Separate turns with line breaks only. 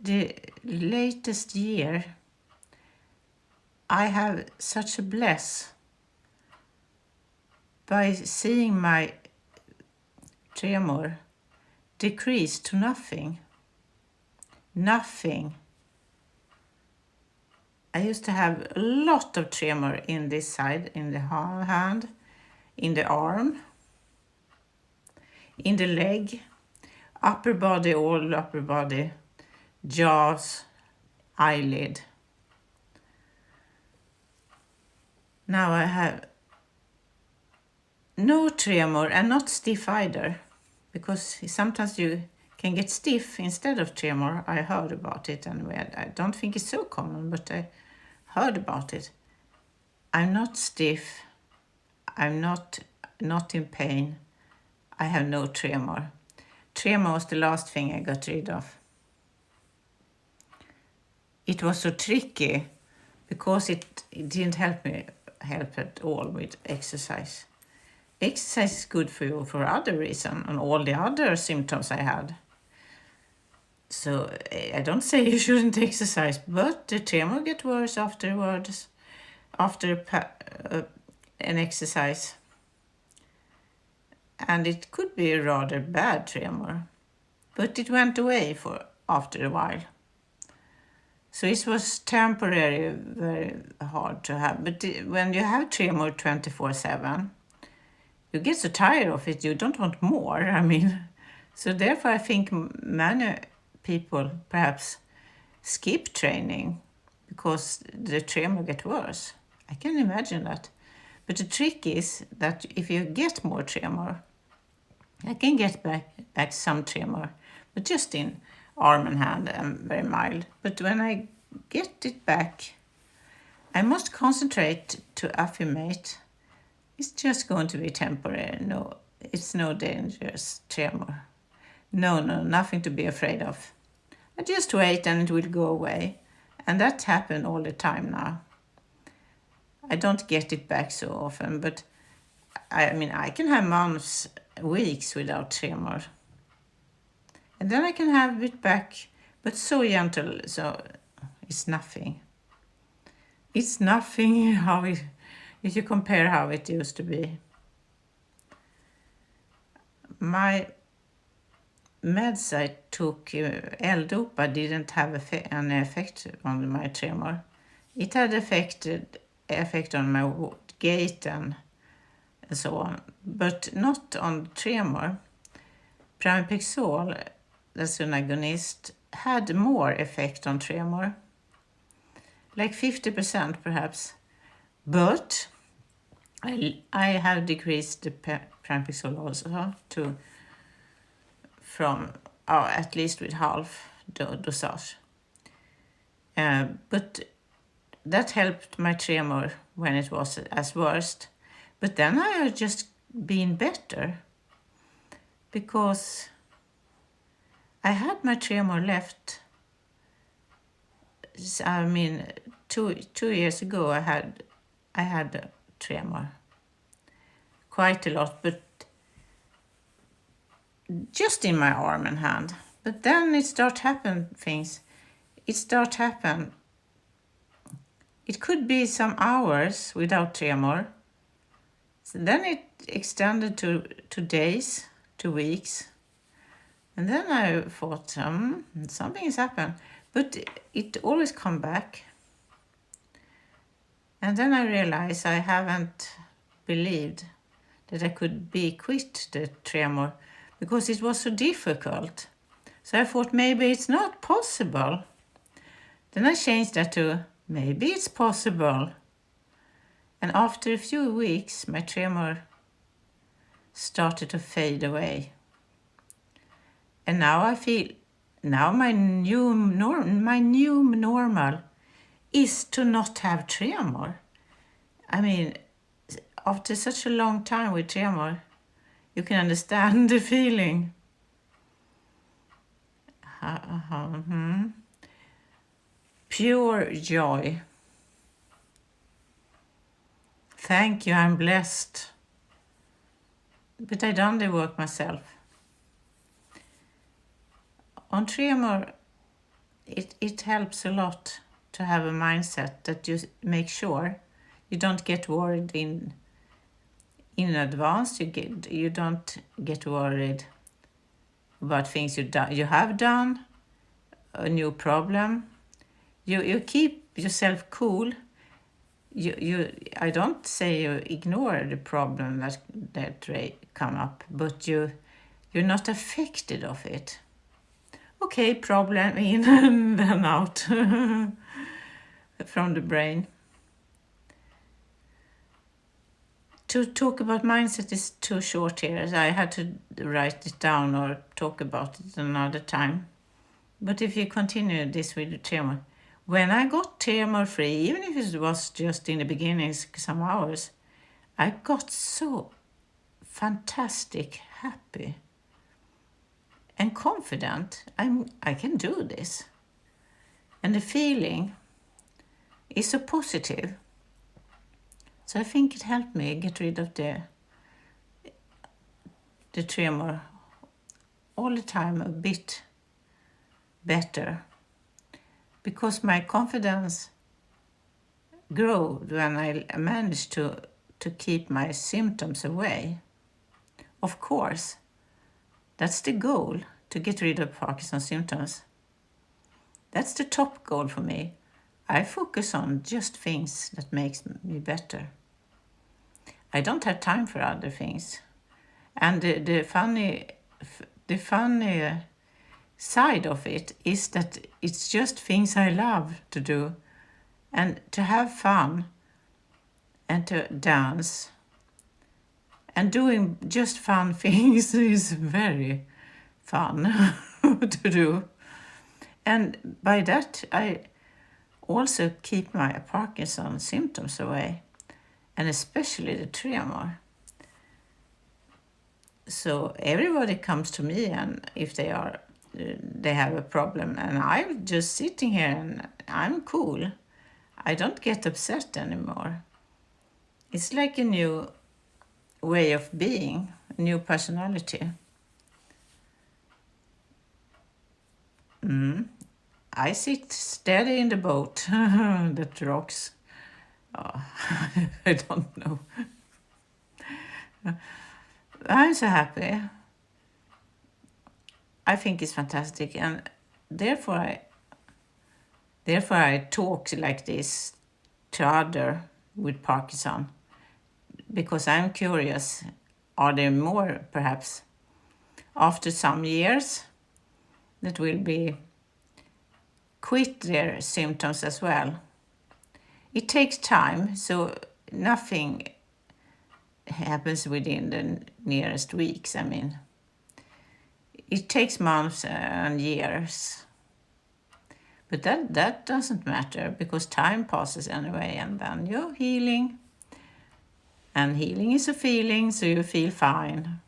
the latest year, I have such a bless by seeing my tremor decrease to nothing. Nothing. I used to have a lot of tremor in this side, in the hand, in the arm, in the leg, upper body, all upper body, jaws, eyelid. Now I have no tremor and not stiff either, because sometimes you can get stiff instead of tremor. I heard about it anyway. I don't think it's so common, but I heard about it. I'm not stiff. I'm not in pain. I have no tremor. Tremor was the last thing I got rid of. It was so tricky because it didn't help at all with exercise. Exercise is good for you for other reasons and all the other symptoms I had. So I don't say you shouldn't exercise, but the tremor gets worse afterwards, after an exercise. And it could be a rather bad tremor, but it went away after a while. So it was temporary, very hard to have. But when you have tremor 24/7, you get so tired of it, you don't want more. So therefore I think many people perhaps skip training because the tremor gets worse. I can imagine that. But the trick is that if you get more tremor, I can get back some tremor, but just in arm and hand and very mild. But when I get it back, I must concentrate to affirmate it's just going to be temporary. No, it's no dangerous tremor. No, nothing to be afraid of. I just wait and it will go away. And that happens all the time now. I don't get it back so often, but I can have months, weeks without tremor. And then I can have it back, but so gentle, so it's nothing. It's nothing if you compare how it used to be. My meds I took, L-Dopa, didn't have any effect on my tremor. It had effect on my gait and so on, but not on tremor. Pramipexole, that's an agonist, had more effect on tremor, like 50% perhaps. But I have decreased the pramipexole also from at least with half dosage. But that helped my tremor when it was as worst. But then I have just been better because I had my tremor left. 2 years ago I had tremor quite a lot, but just in my arm and hand. But then it start happen things. It could be some hours without tremor. So then it extended to days, to weeks. And then I thought, something has happened. But it always come back. And then I realized I haven't believed that I could be quit the tremor because it was so difficult. So I thought maybe it's not possible. Then I changed that to maybe it's possible. And after a few weeks, my tremor started to fade away. And now I feel, my new normal is to not have tremor. After such a long time with tremor, you can understand the feeling. Pure joy. Thank you, I'm blessed. But I done the work myself. On tremor, it helps a lot to have a mindset that you make sure you don't get worried in advance. You don't get worried about things you have done, a new problem. You keep yourself cool. I don't say you ignore the problem that come up, but you're not affected of it. Okay, problem in and then out from the brain. To talk about mindset is too short here. I had to write it down or talk about it another time. But if you continue this with the tremor, when I got tremor free, even if it was just in the beginning, some hours, I got so fantastic happy and confident. I can do this. And the feeling is so positive. So I think it helped me get rid of the tremor all the time a bit better, because my confidence grew when I managed to keep my symptoms away. Of course, that's the goal, to get rid of Parkinson's symptoms. That's the top goal for me. I focus on just things that makes me better. I don't have time for other things. And the funny side of it is that it's just things I love to do, and to have fun and to dance and doing just fun things is very fun to do. And by that I also keep my Parkinson's symptoms away, and especially the tremor. So everybody comes to me, and if they have a problem, and I'm just sitting here and I'm cool. I don't get upset anymore. It's like a new way of being, a new personality. I sit steady in the boat that rocks. Oh, I don't know. I'm so happy. I think it's fantastic, and therefore I talk like this to other with Parkinson, because I'm curious. Are there more, perhaps, after some years, that will be quit their symptoms as well? It takes time, so nothing happens within the nearest weeks. I mean, it takes months and years. But that doesn't matter, because time passes anyway, and then you're healing. And healing is a feeling, so you feel fine.